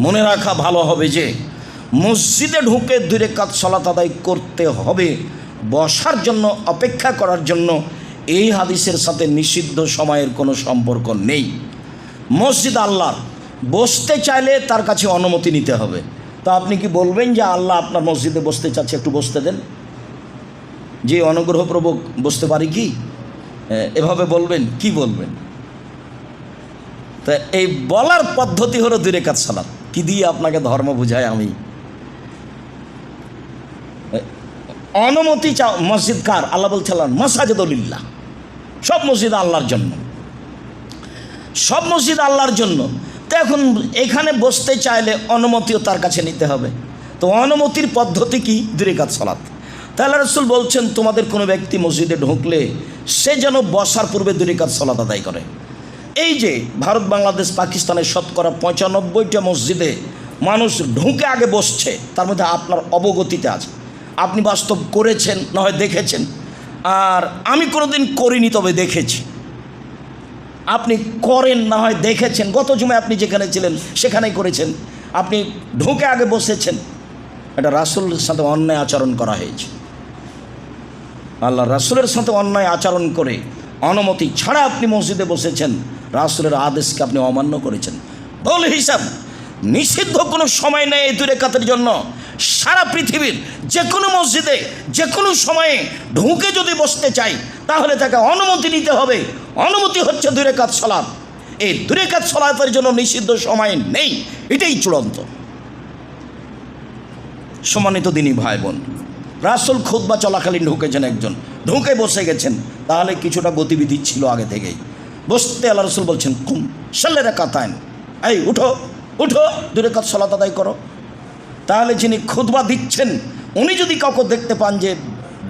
মনে রাখা ভালো হবে যে মসজিদে ঢুকে 2 রাকাত সালাত আদায় করতে হবে, বসার জন্য অপেক্ষা করার জন্য এই হাদিসের সাথে নিষিদ্ধ সময়ের কোনো সম্পর্ক নেই। মসজিদ আল্লাহর, বসতে চাইলে তার কাছে অনুমতি নিতে হবে। তো আপনি কি বলবেন যে আল্লাহ আপনার মসজিদে বসতে চাচ্ছে, একটু বসতে দেন, যে অনুগ্রহপূর্বক বসতে পারি কি? এভাবে বলবেন? কি বলবেন? তা এই বলার পদ্ধতি হলো 2 রাকাত সালাত। কি দিয়ে আপনাকে ধর্ম বুঝায় আমি? অনুমতি চাও। মসজিদ কার? আল্লাহ বলছিলেন মাসাজিদুল্লাহ, সব মসজিদ আল্লাহর জন্য, সব মসজিদ আল্লাহর জন্য। তো এখন এখানে বসতে চাইলে অনুমতিও তার কাছে নিতে হবে। তো অনুমতির পদ্ধতি কি? 2 রাকাত সালাত। তাহলে রাসূল বলছেন তোমাদের কোনো ব্যক্তি মসজিদে ঢুকলে সে যেন বসার পূর্বে 2 রাকাত সালাত আদায় করে। এই যে ভারত, বাংলাদেশ, পাকিস্তানের শতকরা 95টা মসজিদে মানুষ ঢুকে আগে বসছে, তার মধ্যে আপনার অবগতিতে আছে, আপনি বাস্তব করেছেন না হয় দেখেছেন, আর আমি কোনোদিন করিনি তবে দেখেছি। আপনি করেন না হয় দেখেছেন, গত জুমায় আপনি যেখানে ছিলেন সেখানেই করেছেন, আপনি ঢুকে আগে বসেছেন। এটা রাসূলের সাথে অন্যায় আচরণ করা হয়েছে। আল্লাহ রাসূলের সাথে অন্যায় আচরণ করে অনুমতি ছাড়া আপনি মসজিদে বসেছেন, রাসূলের আদেশকে আপনি অমান্য করেছেন। বল হিসাব নিষিদ্ধ কোনো সময় নেই এই 2 রাকাতের জন্য। সারা পৃথিবীর যে কোনো মসজিদে যে কোনো সময়ে ঢুকে যদি বসতে চাই তাহলে তাকে অনুমতি নিতে হবে। অনুমতি হচ্ছে 2 রাকাত সালাত। এই 2 রাকাত সালাতের জন্য নিষিদ্ধ সময় নেই, এটাই চূড়ান্ত। সম্মানিত দিনী ভাই বোন, রাসূল খুতবা চলাকালীন ঢুকেছেন, একজন ঢুকে বসে গেছেন, তাহলে কিছুটা গতিবিধি ছিল আগে থেকেই। বসতে আল্লাহ রাসূল বলছেন কুম সাল্লি রাকাতাইন, এই উঠো উঠো 2 রাকাত সালাত আদায় করো। তাহলে যিনি খুতবা দিচ্ছেন উনি যদি কাউকে দেখতে পান যে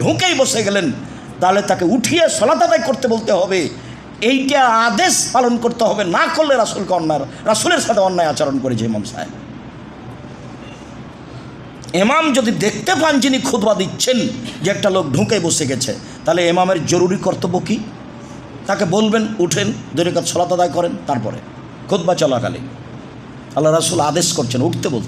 ঢুকেই বসে গেলেন, তাহলে তাকে উঠিয়ে সালাত আদায় করতে বলতে হবে। এইটা আদেশ পালন করতে হবে, না করলে রাসূলের সাথে অন্যায় আচরণ করেছে ইমাম সাহেব। ইমাম যদি দেখতে পান যিনি খুতবা দিচ্ছেন যে একটা লোক ঢুকে বসে গেছে, তাহলে ইমামের জরুরি কর্তব্য কি? তাকে বলবেন উঠেন 2 রাকাত সালাত আদায় করেন। তারপরে খুতবা চলাকালীন আল্লাহ রাসূল আদেশ করছেন, উঠতে বলছেন।